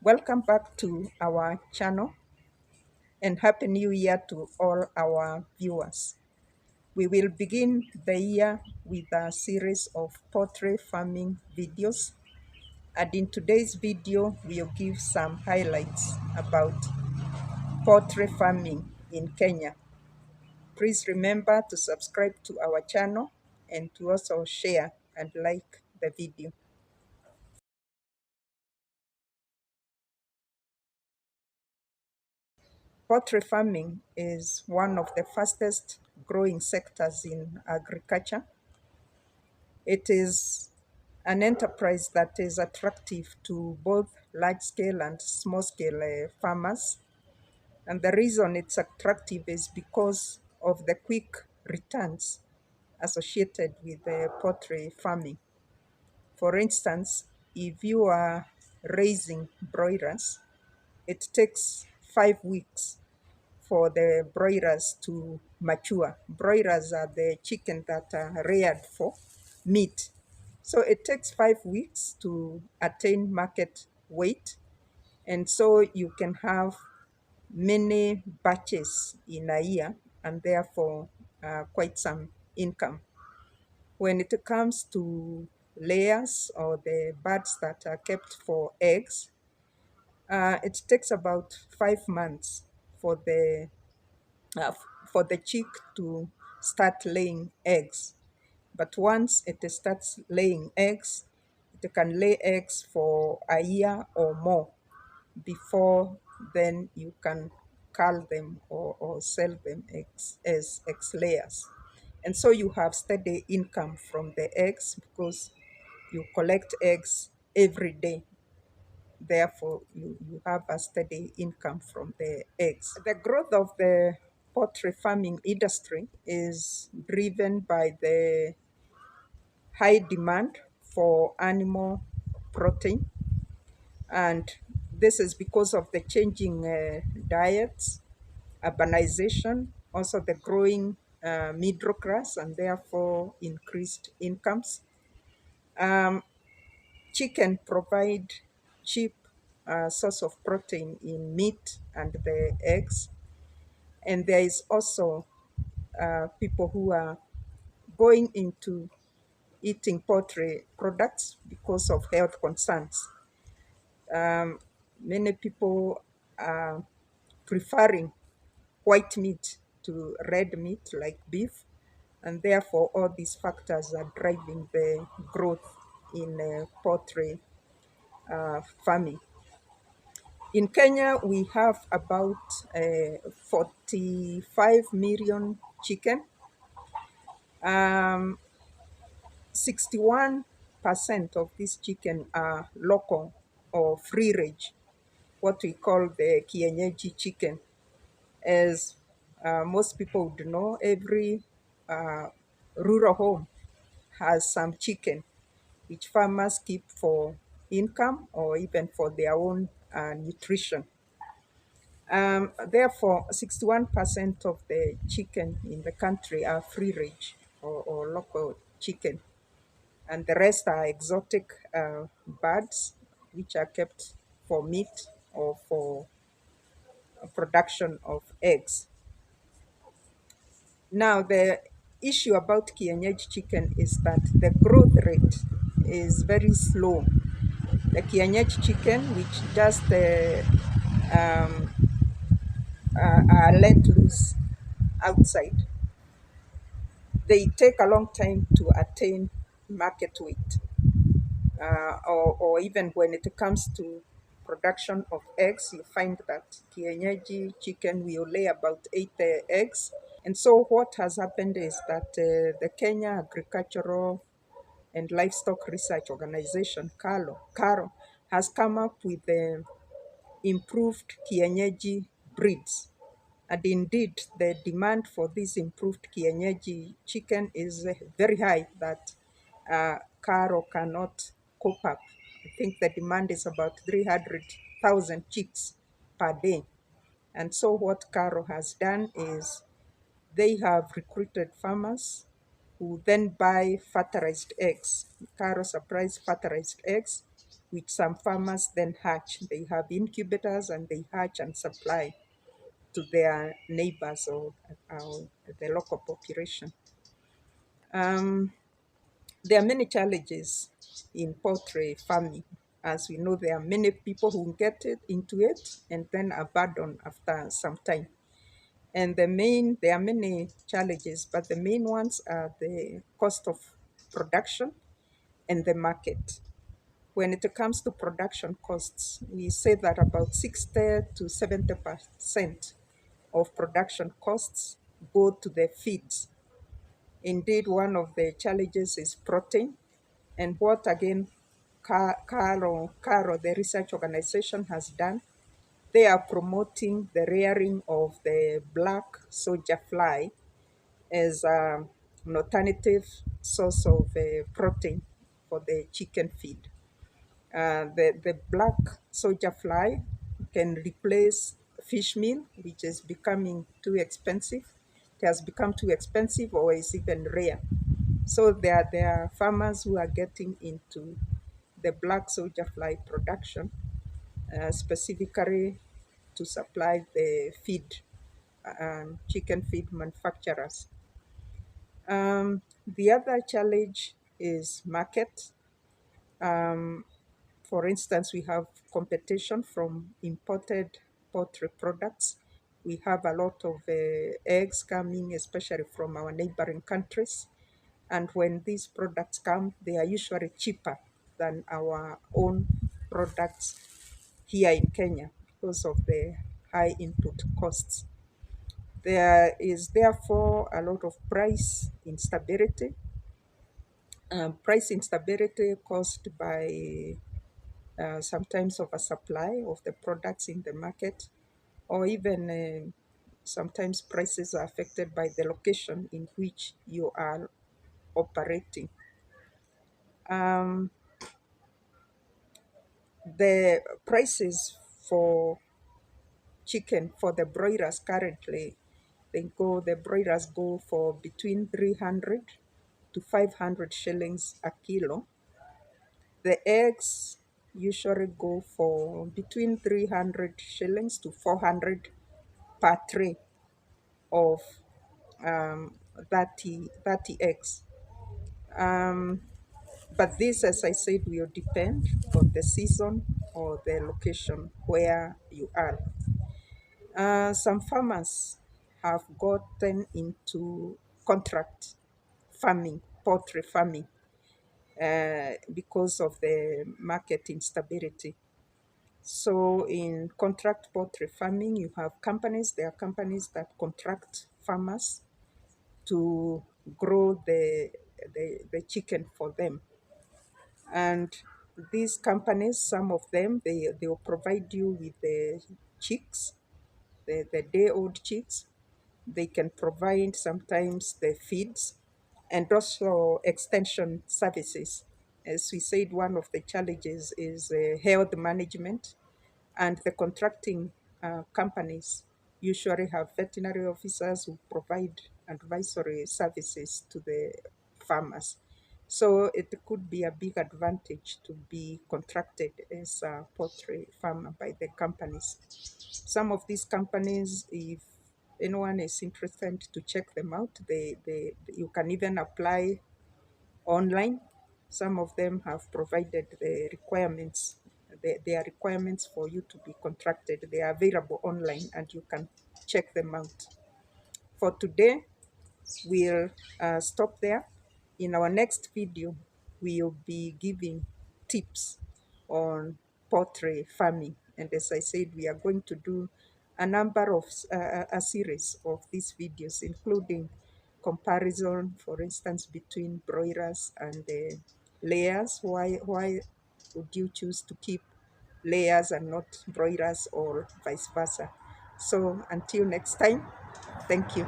Welcome back to our channel and Happy New Year to all our viewers. We will begin the year with a series of poultry farming videos, and in today's video we'll give some highlights about poultry farming in Kenya. Please remember to subscribe to our channel and to also share and like the video. Poultry farming is one of the fastest growing sectors in agriculture. It is an enterprise that is attractive to both large-scale and small-scale farmers. And the reason it's attractive is because of the quick returns associated with poultry farming. For instance, if you are raising broilers, it takes 5 weeks for the broilers to mature. Broilers are the chicken that are reared for meat. So it takes 5 weeks to attain market weight. And so you can have many batches in a year and therefore quite some income. When it comes to layers or the birds that are kept for eggs, it takes about 5 months for the uh, for the chick to start laying eggs. But once it starts laying eggs, it can lay eggs for a year or more before then you can cull them or sell them as egg layers. And so you have steady income from the eggs because you collect eggs every day. Therefore, you have a steady income from the eggs. The growth of the poultry farming industry is driven by the high demand for animal protein, and this is because of the changing diets, urbanization, also the growing middle class, and therefore increased incomes. Um, Chicken provide cheap source of protein in meat and the eggs. And there is also people who are going into eating poultry products because of health concerns. Many people are preferring white meat to red meat like beef, and therefore all these factors are driving the growth in poultry farming. In Kenya, we have about 45 million chicken. 61% of these chicken are local or free range, what we call the kienyeji chicken. As most people would know, every uh, rural home has some chicken, which farmers keep for income or even for their own nutrition. Therefore, 61% of the chicken in the country are free range or local chicken, and the rest are exotic birds which are kept for meat or for production of eggs. Now, the issue about kienyeji chicken is that the growth rate is very slow. The kienyeji chicken, which just are let loose outside, they take a long time to attain market weight. Or even when it comes to production of eggs, you find that kienyeji chicken will lay about 8 eggs. And so what has happened is that the Kenya Agricultural and Livestock Research Organization, CARO, has come up with improved kienyeji breeds. And indeed, the demand for this improved kienyeji chicken is very high that CARO cannot cope up. I think the demand is about 300,000 chicks per day. And so what CARO has done is they have recruited farmers who then buy fertilized eggs. CARO supplies fertilized eggs, which some farmers then hatch. They have incubators and they hatch and supply to their neighbors or the local population. Um, there are many challenges in poultry farming. As we know, there are many people who get into it and then abandon after some time. And there are many challenges, but the main ones are the cost of production and the market. When it comes to production costs, we say that about 60 to 70% of production costs go to the feeds. Indeed, one of the challenges is protein, and what again Caro, the research organization, has done, they are promoting the rearing of the black soldier fly as an alternative source of protein for the chicken feed. The black soldier fly can replace fish meal, which is becoming too expensive. It has become too expensive or is even rare. So there are farmers who are getting into the black soldier fly production, specifically to supply the feed, chicken feed manufacturers. The other challenge is market. Um, for instance, we have competition from imported poultry products. We have a lot of eggs coming, especially from our neighboring countries. And when these products come, they are usually cheaper than our own products here in Kenya because of the high input costs. There is therefore a lot of price instability. Price instability caused by sometimes oversupply of the products in the market, or even sometimes prices are affected by the location in which you are operating. Um, the prices for chicken for the broilers currently, the broilers go for between 300 to 500 shillings a kilo. The eggs usually go for between 300 shillings to 400 per tray of um, 30 eggs. Um, but this, as I said, will depend on the season or the location where you are. Some farmers have gotten into contract farming, poultry farming, because of the market instability. So in contract poultry farming, you have companies, there are companies that contract farmers to grow the chicken for them. And these companies, some of them, they will provide you with the chicks, the day-old chicks. They can provide sometimes the feeds and also extension services. As we said, one of the challenges is health management, and the contracting companies usually have veterinary officers who provide advisory services to the farmers. So it could be a big advantage to be contracted as a poultry farmer by the companies. Some of these companies, if anyone is interested to check them out, you can even apply online. Some of them have provided the requirements, their requirements for you to be contracted. They are available online and you can check them out. For today, we'll stop there. In our next video, we'll be giving tips on poultry farming. And as I said, we are going to do a number of a series of these videos, including comparison, for instance, between broilers and layers. Why would you choose to keep layers and not broilers, or vice versa? So until next time, thank you.